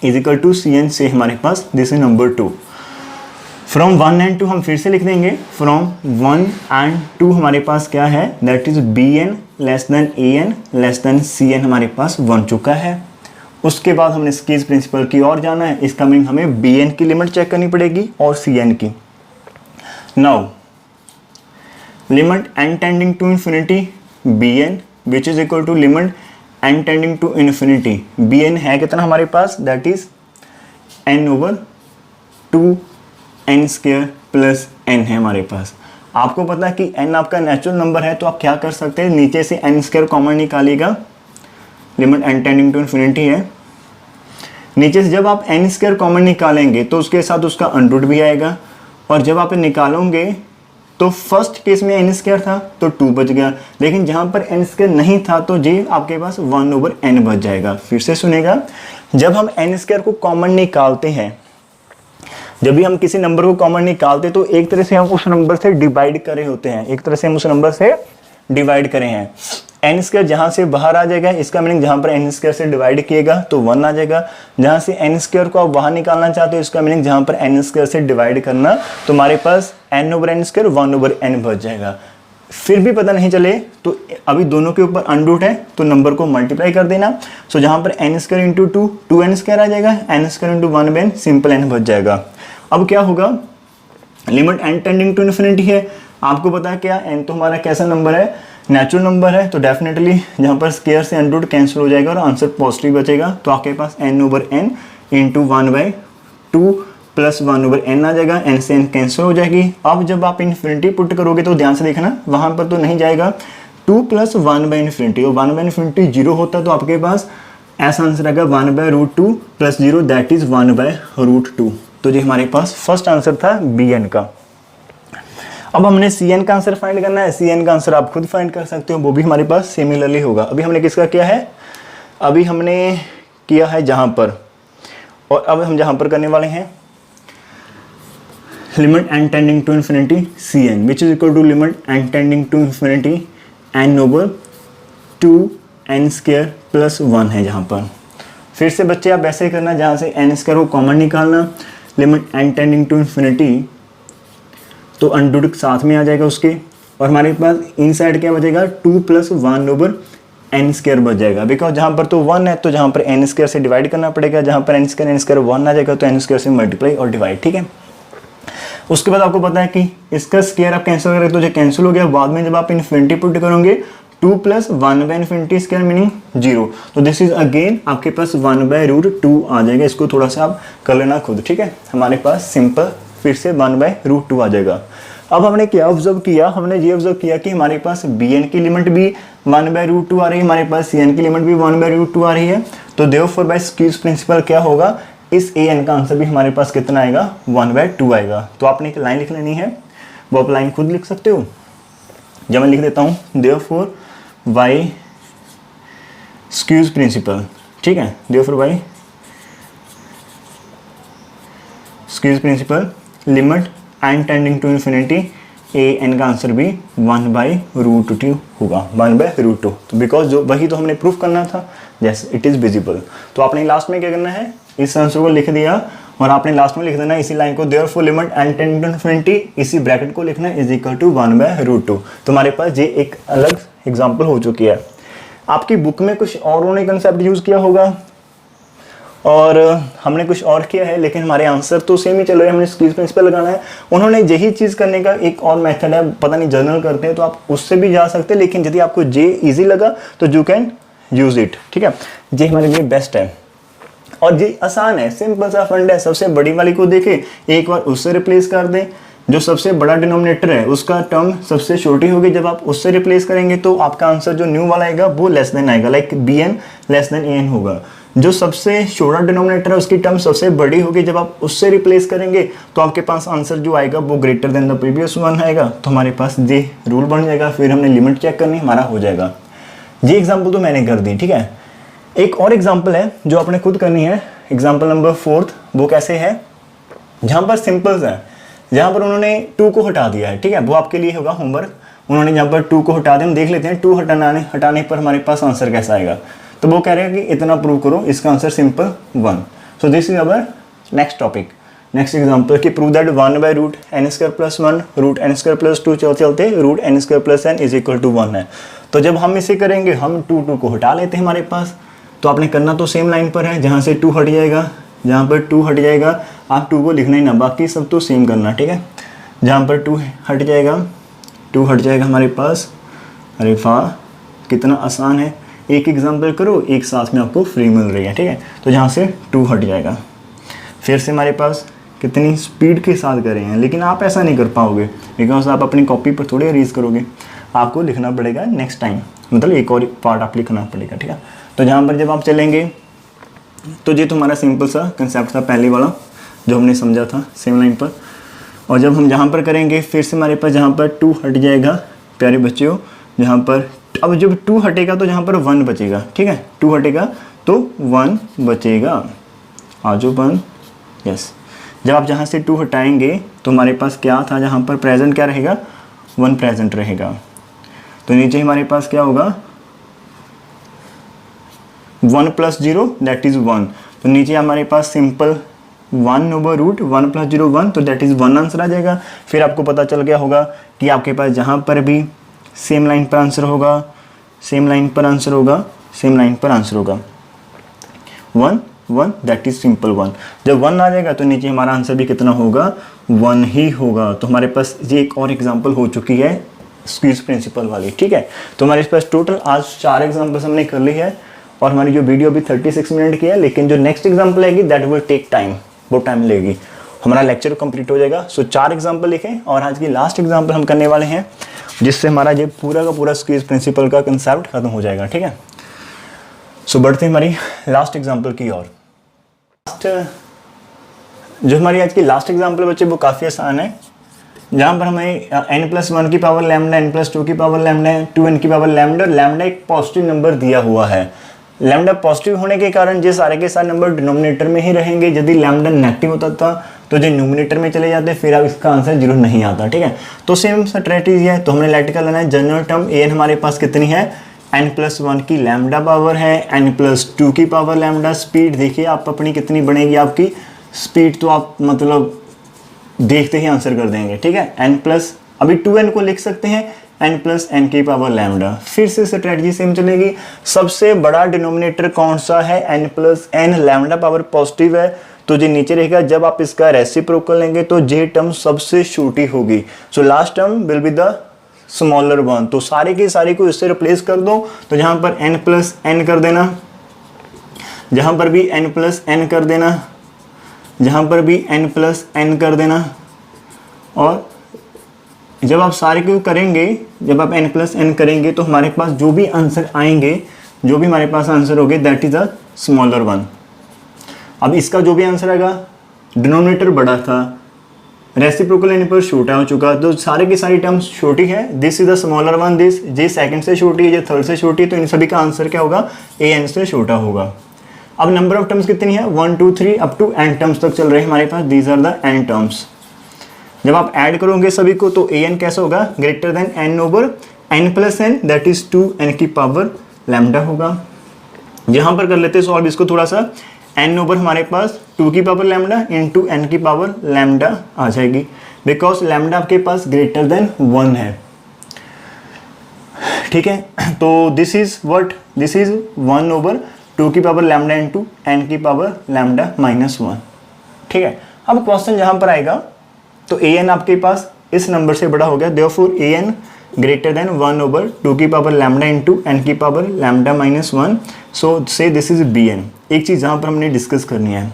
= cn से हमारे पास this is number 2। From 1 and 2 हम फिर से लिख देंगे, फ्रॉम 1 and 2 हमारे पास क्या है, that is bn less than an less than cn हमारे पास 1 चुका है। उसके बाद हमने स्कीज प्रिंसिपल की ओर जाना है। इसका मीनिंग हमें bn की लिमिट चेक करनी पड़ेगी और cn की। Now limit n tending to infinity bn which is equal to limit n tending to infinity, bn है कितना हमारे पास, दैट इज n/2n² + n है हमारे पास। आपको पता है कि n आपका नेचुरल नंबर है, तो आप क्या कर सकते हैं, नीचे से n² कॉमन निकालिएगा, limit n tending to infinity है। नीचे से जब आप n² कॉमन निकालेंगे तो उसके साथ उसका अंडर रूट भी आएगा, और जब आप निकालोगे तो फर्स्ट केस में n² था तो 2 बच गया, लेकिन जहाँ पर n² नहीं था तो ये आपके पास 1/n बच जाएगा। फिर से सुनेगा, जब हम n² को कॉमन निकालते हैं, जब भी हम किसी नंबर को कॉमन निकालते तो एक तरह से हम उस नंबर से डिवाइड करे होते हैं, एक तरह से हम उस नंबर से डिवाइड करे हैं। n² जहाँ से बाहर आ जाएगा, इसका मीनिंग जहाँ पर n² से डिवाइड किएगा तो 1 आ जाएगा। जहाँ से n² को आप बाहर निकालना चाहते हो, इसका मीनिंग जहाँ पर n² से डिवाइड करना, तो हमारे पास n/n² 1/n बच जाएगा। फिर भी पता नहीं चले तो अभी दोनों के ऊपर अंडर है, तो नंबर को मल्टीप्लाई कर देना। सो जहाँ पर n² × 2 2n² आ जाएगा, n² × 1/n सिंपल n बच जाएगा। अब क्या होगा, limit n tending to infinity है, आपको पता है क्या, n तो हमारा कैसा नंबर है, नेचुरल नंबर है, तो डेफिनेटली जहाँ पर स्क्वायर से अंडर रूट कैंसिल हो जाएगा और आंसर पॉजिटिव बचेगा। तो आपके पास n/n × 1/2 + 1/n आ जाएगा, n से n कैंसिल हो जाएगी। अब जब आप इन्फिनिटी पुट करोगे तो ध्यान से देखना, वहाँ पर तो नहीं जाएगा, 2 + 1/∞, और 1/∞ 0 होता तो आपके पास ऐसा आंसर आएगा 1/√2 + 0, दैट इज 1/√2। तो ये हमारे पास फर्स्ट आंसर था bn का। अब हमने cn का आंसर फाइंड करना है। cn का आंसर आप खुद फाइंड कर सकते हो, वो भी हमारे पास सिमिलरली होगा। अभी हमने किसका किया है, अभी हमने किया है जहाँ पर, और अब हम जहाँ पर करने वाले हैं limit n tending to infinity cn which is equal to limit n tending to infinity n/2n² + 1 है जहाँ पर। फिर से बच्चे आप ऐसे करना, जहाँ से n² को कॉमन निकालना, limit n tending to infinity, तो अंडर रूट साथ में आ जाएगा उसके, और हमारे पास इन साइड क्या बचेगा, 2 + 1/n² बच जाएगा, बिकॉज जहाँ पर तो 1 है तो जहाँ पर n² से डिवाइड करना पड़ेगा, जहाँ पर n² 1 आ जाएगा तो n² से मल्टीप्लाई और डिवाइड, ठीक है। उसके बाद आपको पता है कि इसका स्क्वायर आप कैंसिल करें तो जो कैंसिल हो गया, बाद में जब आप इन्फिनिटी पुट करोगे 2 + 1/∞ स्क्वायर मीनिंग 0, तो दिस इज अगेन आपके पास 1/√2 आ जाएगा। इसको थोड़ा सा आप कर लेना खुद, ठीक है। हमारे पास सिंपल फिर से 1/√2 आ जाएगा। अब हमने क्या ऑब्जर्व किया, हमने ये ऑब्जर्व किया कि हमारे पास bn की लिमिट भी 1/√2 आ रही है, हमारे पास cn की लिमिट भी 1/√2 आ रही है। तो देयरफॉर बाय स्क्यूज प्रिंसिपल क्या होगा, इस an का आंसर भी हमारे पास कितना आएगा, 1/2 आएगा। तो आपने एक लाइन लिख लेनी है, वो आप लाइन खुद लिख सकते हो। जब मैं लिख देता हूँ देयरफॉर बाय स्क्यूज प्रिंसिपल, ठीक है, therefore by squeeze principle limit n tending to infinity A N का आंसर भी 1/√2 होगा, 1/√2। तो बिकॉज जो वही तो हमने प्रूफ करना था, जैसे इट इज़ विजिबल। तो आपने लास्ट में क्या करना है, इस आंसर को लिख दिया और आपने लास्ट में लिख देना इसी लाइन को, therefore limit n tending to infinity, इसी ब्रैकेट को लिखना इज इक्वल टू 1/√2। तुम्हारे पास ये एक अलग एग्जाम्पल हो चुकी है। आपकी बुक में कुछ और उन्होंने कंसेप्ट यूज़ किया होगा और हमने कुछ और किया है, लेकिन हमारे आंसर तो सेम ही चल रहे हैं। हमने स्क्वीज प्रिंसिपल लगाना है, उन्होंने यही चीज़ करने का एक और मेथड है, पता नहीं जर्नल करते हैं तो आप उससे भी जा सकते हैं, लेकिन यदि आपको जे इजी लगा तो यू कैन यूज़ इट। ठीक है, ये हमारे लिए बेस्ट है और ये आसान है, सिंपल सा फंड है। सबसे बड़ी वाली को देखें, एक बार उससे रिप्लेस कर दें, जो सबसे बड़ा डिनोमिनेटर है उसका टर्म सबसे छोटी होगी, जब आप उससे रिप्लेस करेंगे तो आपका आंसर जो न्यू वाला आएगा वो लेस देन आएगा, like bn less than an होगा। जो सबसे छोटा डिनोमिनेटर है उसकी टर्म सबसे बड़ी होगी, जब आप उससे रिप्लेस करेंगे तो आपके पास आंसर जो आएगा वो greater then the previous one आएगा। तो हमारे पास ये रूल बन जाएगा, फिर हमने लिमिट चेक करनी, हमारा हो जाएगा। ये एग्जाम्पल तो मैंने कर दी। ठीक है, एक और एग्जाम्पल है जो आपने खुद करनी है, एग्जाम्पल नंबर 4। वो कैसे है, जहाँ पर सिंपल्स है, जहाँ पर उन्होंने 2 को हटा दिया है। ठीक है, वो आपके लिए होगा होमवर्क। उन्होंने जहाँ पर 2 को हटा दिया, हम देख लेते हैं 2 हटाने पर हमारे पास आंसर कैसा आएगा। तो वो कह रहे हैं कि इतना प्रूव करो, इसका answer simple 1। So this is our next topic, next example कि प्रूव दैट 1/√n² + 1 √n² + 2 चलते √n² + n is equal to 1 है। तो जब हम इसे करेंगे, हम 2 को हटा लेते हैं हमारे पास। तो आपने करना तो सेम लाइन पर है, जहाँ से 2 हट जाएगा, जहाँ पर 2 हट जाएगा आप 2 को लिखना ही ना, बाकी सब तो सेम करना। ठीक है, जहाँ पर 2 हट जाएगा, 2 हट जाएगा हमारे पास। अरे वाह, कितना आसान है। एक एग्जाम्पल करो, एक साथ में आपको फ्री मिल रही है। ठीक है, तो जहाँ से 2 हट जाएगा, फिर से हमारे पास कितनी स्पीड के साथ कर रहे हैं, लेकिन आप ऐसा नहीं कर पाओगे बिकॉज आप अपनी कॉपी पर थोड़ी रीज करोगे, आपको लिखना पड़ेगा नेक्स्ट टाइम, मतलब एक और पार्ट आप लिखना पड़ेगा। ठीक है, तो जहाँ पर जब आप चलेंगे तो ये तुम्हारा सिंपल सा कंसेप्ट था पहले वाला जो हमने समझा था सेम लाइन पर। और जब हम जहाँ पर करेंगे, फिर से हमारे पास जहाँ पर 2 हट जाएगा प्यारे बच्चों, जहाँ पर अब जब 2 हटेगा तो जहाँ पर 1 बचेगा। ठीक है, 2 हटेगा तो 1 बचेगा, आजो 1, यस। जब आप जहाँ से 2 हटाएंगे तो हमारे पास क्या था, जहाँ पर प्रेजेंट क्या रहेगा, 1 प्रेजेंट रहेगा। तो नीचे हमारे पास क्या होगा, 1 + 0 दैट इज़ 1। तो नीचे हमारे पास सिंपल 1/√1 + 0 1, तो दैट इज़ 1 आंसर आ जाएगा। फिर आपको पता चल गया होगा कि आपके पास जहाँ पर भी सेम लाइन पर आंसर होगा, सेम लाइन पर आंसर होगा, सेम लाइन पर आंसर होगा 1 1, दैट इज सिंपल 1। जब 1 आ जाएगा तो नीचे हमारा आंसर भी कितना होगा, 1 ही होगा। तो हमारे पास ये एक और एग्जांपल हो चुकी है स्क्वीज प्रिंसिपल वाली। ठीक है, तो हमारे पास टोटल आज 4 एग्जांपल्स हमने कर ली है और हमारी जो वीडियो अभी 36 मिनट की है, लेकिन जो नेक्स्ट एग्जांपल आएगी दैट विल टेक टाइम, वो टाइम लेगी, हमारा लेक्चर कंप्लीट हो जाएगा। सो 4 एग्जांपल लिखें और आज की लास्ट एग्जांपल हम करने वाले हैं, जिससे हमारा ये पूरा का पूरा स्क्वीज प्रिंसिपल का कंसेप्ट खत्म हो जाएगा। ठीक है, सो बढ़ते हैं हमारी लास्ट एग्जांपल की ओर। जो हमारी आज की लास्ट एग्जांपल बच्चे वो काफ़ी आसान है, जहाँ पर हमें n+1 की पावर लैम्डा, n+2 की पावर लैम्डा, 2n की पावर लैम्डा, लैम्डा एक पॉजिटिव नंबर दिया हुआ है। लैम्डा पॉजिटिव होने के कारण ये सारे के सारे नंबर डिनोमिनेटर में ही रहेंगे। यदि लैम्डा नेगेटिव होता था तो जो न्यूमिनेटर में चले जाते, फिर अब इसका आंसर 0 नहीं आता। ठीक है, तो सेम स्ट्रेटजी है। तो हमने लेट कर लेना है जनरल टर्म an हमारे पास कितनी है, n+1 की लैम्डा पावर है, n+2 की पावर लैम्डा। स्पीड देखिए आप अपनी कितनी बनेगी, आपकी स्पीड तो आप मतलब देखते ही आंसर कर देंगे। ठीक है, अभी 2n को लिख सकते हैं n+n की पावर लैम्डा। फिर से स्ट्रेटजी सेम चलेगी। सबसे बड़ा डिनोमिनेटर कौन सा है, n+n, लैम्डा पावर पॉजिटिव है तो जो नीचे रहेगा। जब आप इसका रेसिप्रोकल लेंगे तो जे टर्म सबसे छोटी होगी, so last term will be the smaller one. तो सारे के सारे को इससे रिप्लेस कर दो, तो जहाँ पर n+n कर देना, जहाँ पर भी n+n कर देना, जहाँ पर भी n+n कर देना। और जब आप सारे को करेंगे, जब आप n+n करेंगे तो हमारे पास जो भी आंसर आएंगे, जो भी हमारे पास आंसर होंगे that is a smaller one. अब इसका जो भी आंसर आएगा, डिनोमिनेटर बड़ा था, रेसिप्रोकल लेने पर छोटा हो चुका, तो सारे की सारी टर्म्स छोटी है। This is the smaller one, this ये सेकंड से छोटी है, ये थर्ड से छोटी है, तो इन सभी का आंसर क्या होगा, an से छोटा होगा। अब नंबर ऑफ टर्म्स कितनी है, 1 2 3 अप टू n टर्म्स तक चल रहे हैं हमारे पास, these are the n terms. जब आप ऐड करोगे सभी को तो an कैसा होगा, greater then n over n plus n, that is 2n की पावर लैम्डा होगा। यहां पर कर लेते हैं सॉल्व इसको थोड़ा सा, n ओवर हमारे पास 2 की पावर लैम्डा इंटू n की पावर लैम्डा आ जाएगी, बिकॉज लैम्डा आपके पास ग्रेटर देन 1 है। ठीक है, तो this is what, this is 1 over 2 की पावर लैम्डा इंटू n की पावर लैम्डा माइनस 1। ठीक है, अब क्वेश्चन जहां पर आएगा तो an आपके पास इस नंबर से बड़ा हो गया, therefore an greater then 1 over 2 की पावर लैम्डा इंटू n की पावर लैम्डा माइनस 1, सो से दिस इज bn। एक चीज जहां पर हमने डिस्कस करनी है,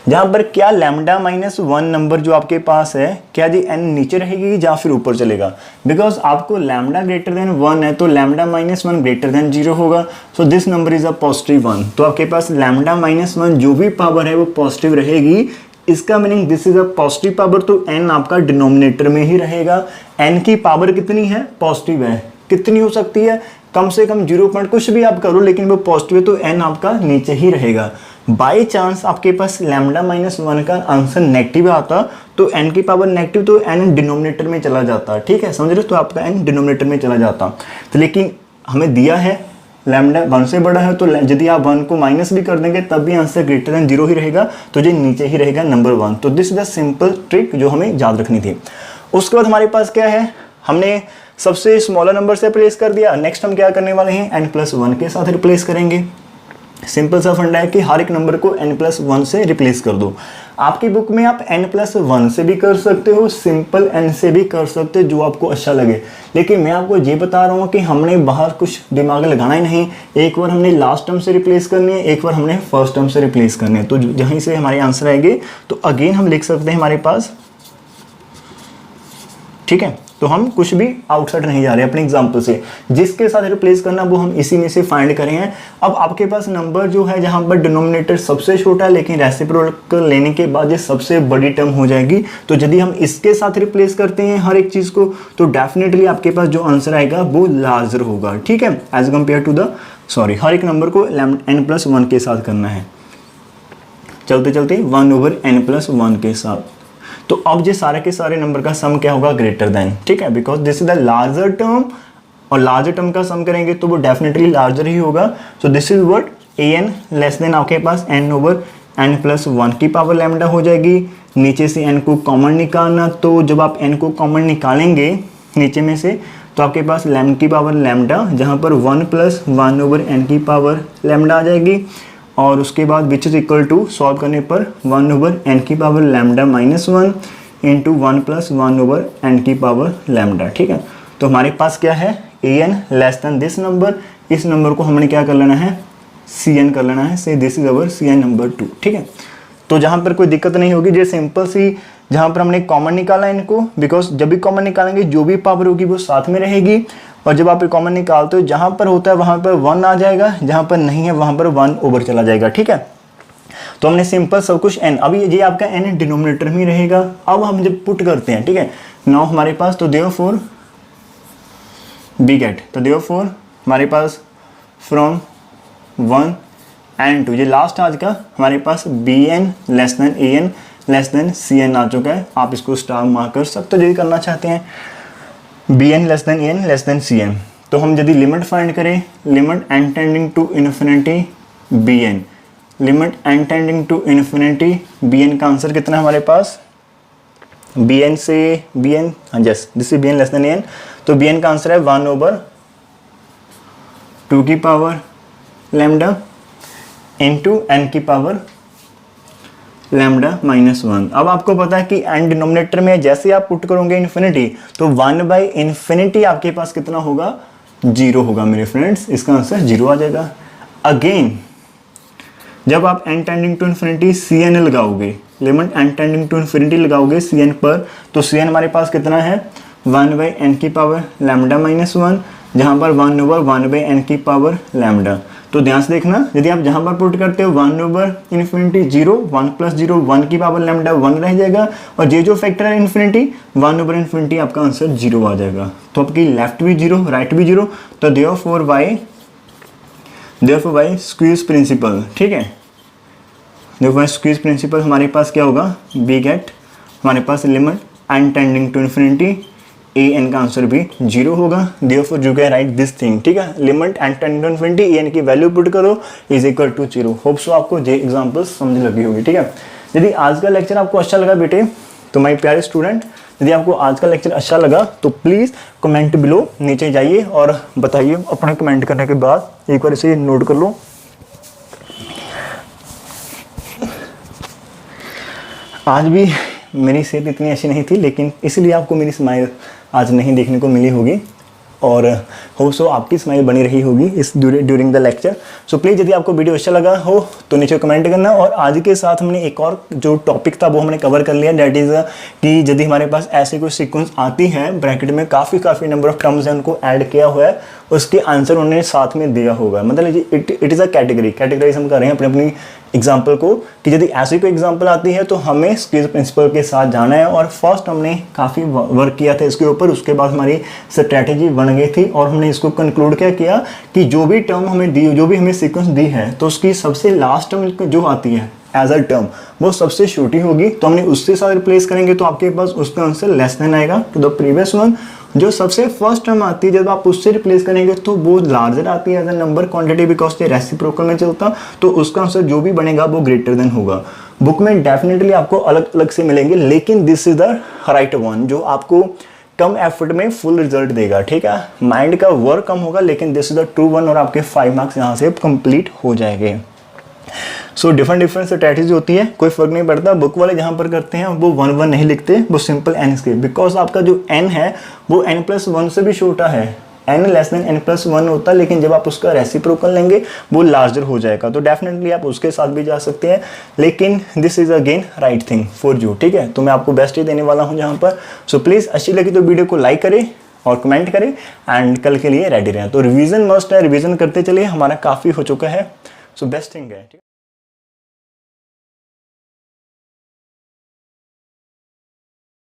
जहां पर क्या लैम्डा माइनस 1 नंबर जो आपके पास है, क्या जी n नीचे रहेगी या फिर ऊपर चलेगा, बिकॉज आपको लैम्डा ग्रेटर देन 1 है तो लैम्डा माइनस 1 ग्रेटर देन 0 होगा, so this number is a positive 1। तो आपके पास लैम्डा माइनस 1 जो भी पावर है वो पॉजिटिव रहेगी, इसका meaning this is a positive power, तो n आपका डिनोमिनेटर में ही रहेगा। n की पावर कितनी है, पॉजिटिव है, कितनी हो सकती है, कम से कम 0 पॉइंट कुछ भी आप करो लेकिन वो पॉजिटिव है तो n आपका नीचे ही रहेगा। बाई चांस आपके पास लैम्डा माइनस 1 का आंसर नेगेटिव आता तो n की पावर नेगेटिव, तो n डिनोमिनेटर में चला जाता। ठीक है, समझ रहे हो, तो आपका n डिनोमिनेटर में चला जाता। तो लेकिन हमें दिया है लैम्डा 1 से बड़ा है, तो यदि आप 1 को माइनस भी कर देंगे तब भी आंसर ग्रेटर देन 0 ही रहेगा, तो ये नीचे ही रहेगा नंबर 1। तो this is the simple trick जो हमें याद रखनी थी। उसके बाद हमारे पास क्या है, हमने सबसे स्मॉलर नंबर से रिप्लेस कर दिया। नेक्स्ट हम क्या करने वाले हैं, n+1 के साथ रिप्लेस करेंगे। सिंपल सा फंडा है कि हर एक नंबर को n+1 से रिप्लेस कर दो। आपकी बुक में आप n+1 से भी कर सकते हो, सिंपल n से भी कर सकते हो, जो आपको अच्छा लगे। लेकिन मैं आपको ये बता रहा हूँ कि हमने बाहर कुछ दिमाग लगाना ही नहीं, एक बार हमने लास्ट टर्म से रिप्लेस करनी है, एक बार हमने फर्स्ट टर्म से रिप्लेस करनी है। तो जहीं से हमारे आंसर आएंगे तो अगेन हम लिख सकते हैं हमारे पास। ठीक है, तो हम कुछ भी आउटसाइड नहीं जा रहे अपने एग्जाम्पल से, जिसके साथ रिप्लेस करना वो हम इसी में से फाइंड करें हैं। अब आपके पास नंबर जो है जहां पर डिनोमिनेटर सबसे छोटा है लेकिन रेसिप्रोकल लेने के बाद ये सबसे बड़ी टर्म हो जाएगी, तो यदि हम इसके साथ रिप्लेस करते हैं हर एक चीज को तो डेफिनेटली आपके पास जो आंसर आएगा वो लार्जर होगा। ठीक है, एज कम्पेयर टू द हर एक नंबर को n+1 के साथ करना है, चलते चलते 1 ओवर n+1 के साथ। तो अब ये सारे के सारे नंबर का सम क्या होगा, ग्रेटर देन। ठीक है, because this is the larger term, और लार्जर टर्म का सम करेंगे तो वो डेफिनेटली लार्जर ही होगा। सो this is what an less then आपके पास n ओवर n+1 की पावर लैम्डा हो जाएगी। नीचे से n को कॉमन निकालना, तो जब आप n को कॉमन निकालेंगे नीचे में से तो आपके पास लैम की पावर लैम्डा, जहाँ पर 1+1 ओवर n की पावर लैम्डा आ जाएगी, और उसके बाद which is equal to solve करने पर 1 ओवर n की power lambda minus 1 into 1+1 over n की पावर लैम्डा। ठीक है, तो हमारे पास क्या है, an less than this number, इस नंबर को हमने क्या कर लेना है, cn कर लेना है, से this is our cn number 2। ठीक है, तो जहाँ पर कोई दिक्कत नहीं होगी, जो सिंपल सी जहाँ पर हमने कॉमन निकाला इनको, बिकॉज जब भी कॉमन निकालेंगे जो भी पावर होगी वो साथ में रहेगी, और जब आप कॉमन निकालते हो जहाँ पर होता है वहाँ पर 1 आ जाएगा, जहाँ पर नहीं है वहाँ पर 1 ओवर चला जाएगा। ठीक है, तो हमने सिंपल सब कुछ n, अभी ये आपका n डिनोमिनेटर में रहेगा। अब हम जब पुट करते हैं, ठीक है, नाउ हमारे पास तो देयरफॉर वी गेट, तो देयरफॉर हमारे पास फ्रॉम 1 and 2, ये लास्ट आज का हमारे पास bn less than an less than cn आ चुका है। आप इसको स्टार मार्क कर सकते हो यदि करना चाहते हैं, bn less than an less than cn। तो हम यदि लिमिट फाइंड करें, limit n tending to infinity bn, limit n tending to infinity bn का आंसर कितना है हमारे पास, bn से bn, हाँ just this is bn less than an, तो bn का आंसर है 1 ओवर 2 की पावर लैम्डा इंटू n की पावर लैम्डा माइनस 1। अब आपको पता है कि n डिनोमिनेटर में जैसे आप पुट करोगे इन्फिनिटी, तो 1/∞ आपके पास कितना होगा, 0 होगा मेरे फ्रेंड्स, इसका आंसर 0 आ जाएगा। अगेन जब आप n tending to infinity cn लगाओगे, limit n tending to infinity लगाओगे cn पर, तो cn हमारे पास कितना है 1/n की पावर लैम्डा माइनस 1, जहाँ पर 1 ओवर 1/n की पावर लैम्डा। तो ध्यान से देखना, यदि आप जहां पर पुट करते हो 1 ओवर इन्फिनिटी 0, 1 प्लस 0 1 की पावर लैम्डा 1 रह जाएगा, और ये जो फैक्टर है इन्फिनिटी 1 ओवर इन्फिनिटी आपका आंसर 0 आ जाएगा। तो आपकी लेफ्ट भी 0 राइट भी 0, तो देयरफॉर बाय स्क्वीज प्रिंसिपल, ठीक है, देखो स्क्वीज प्रिंसिपल हमारे पास क्या होगा, वी गेट हमारे पास limit N tending to infinity, A N का आंसर भी 0 होगा। Therefore you can write this thing, ठीक है। Limit N tending to infinity, A N की वैल्यू पुट करो is equal to 0। Hope so आपको ये एग्जांपल्स समझ लगी होगी, ठीक है। यदि आज का लेक्चर आपको अच्छा लगा बेटे, तो माय प्यारे स्टूडेंट, यदि आपको आज का लेक्चर अच्छा लगा तो प्लीज़ कमेंट बिलो नीचे जाइए और बताइए। अपने कमेंट करने के बाद एक बार इसे नोट कर लो। आज भी मेरी सेहत इतनी अच्छी नहीं थी, लेकिन इसलिए आपको मेरी स्माइल आज नहीं देखने को मिली होगी, और होप सो आपकी स्माइल बनी रही होगी इस during the lecture. So please यदि आपको वीडियो अच्छा लगा हो तो नीचे कमेंट करना। और आज के साथ हमने एक और जो टॉपिक था वो हमने कवर कर लिया, डेट इज़ कि यदि हमारे पास ऐसे कोई सीक्वेंस आती है ब्रैकेट में काफ़ी नंबर ऑफ टर्म्स हैं, उनको ऐड किया हुआ है, उसके आंसर उन्होंने साथ में दिया होगा। मतलब इट इज़ अ कैटेगराइज हम कर रहे हैं अपनी एग्जाम्पल को, कि यदि ऐसी कोई एग्जाम्पल आती है तो हमें स्क्वीज प्रिंसिपल के साथ जाना है। और फर्स्ट हमने काफ़ी वर्क किया था इसके ऊपर, उसके बाद हमारी स्ट्रैटेजी बन गई थी और हमने इसको कंक्लूड क्या किया कि जो भी टर्म हमें दी, जो भी हमें सीक्वेंस दी है, तो उसकी सबसे लास्ट टर्म जो आती है एज अ टर्म वो सबसे छोटी होगी, तो हमने उसके साथ रिप्लेस करेंगे तो आपके पास उसका आंसर लेस देन आएगा टू द प्रीवियस वन। जो सबसे फर्स्ट टर्म आती है जब आप उससे रिप्लेस करेंगे तो वो लार्जर आती है as a number quantity, because ये रेसिप्रोकल में चलता, तो उसका आंसर जो भी बनेगा वो ग्रेटर देन होगा। बुक में डेफिनेटली आपको अलग अलग से मिलेंगे, लेकिन this is the right one जो आपको कम एफर्ट में फुल रिजल्ट देगा, ठीक है। माइंड का वर्क कम होगा, लेकिन this is the true one, और आपके 5 मार्क्स यहाँ से कंप्लीट हो जाएंगे। सो डिफरेंट स्ट्रैटेजी होती है, कोई फर्क नहीं पड़ता। बुक वाले जहाँ पर करते हैं वो 1 1 नहीं लिखते, वो सिंपल एन स्केप, बिकॉज आपका जो एन है वो n+1 से भी छोटा है, n लेस देन n+1 होता है, लेकिन जब आप उसका रेसिप्रोकल लेंगे वो लार्जर हो जाएगा, तो डेफिनेटली आप उसके साथ भी जा सकते हैं, लेकिन this is again right thing for you, ठीक है। तो मैं आपको बेस्ट ही देने वाला हूँ जहाँ पर। सो प्लीज़ अच्छी लगी तो वीडियो को लाइक करें और कमेंट करें, एंड कल के लिए रेडी रहें। तो रिवीजन मस्ट है, रिवीजन करते चलिए, हमारा काफ़ी हो चुका है, सो बेस्ट थिंग है।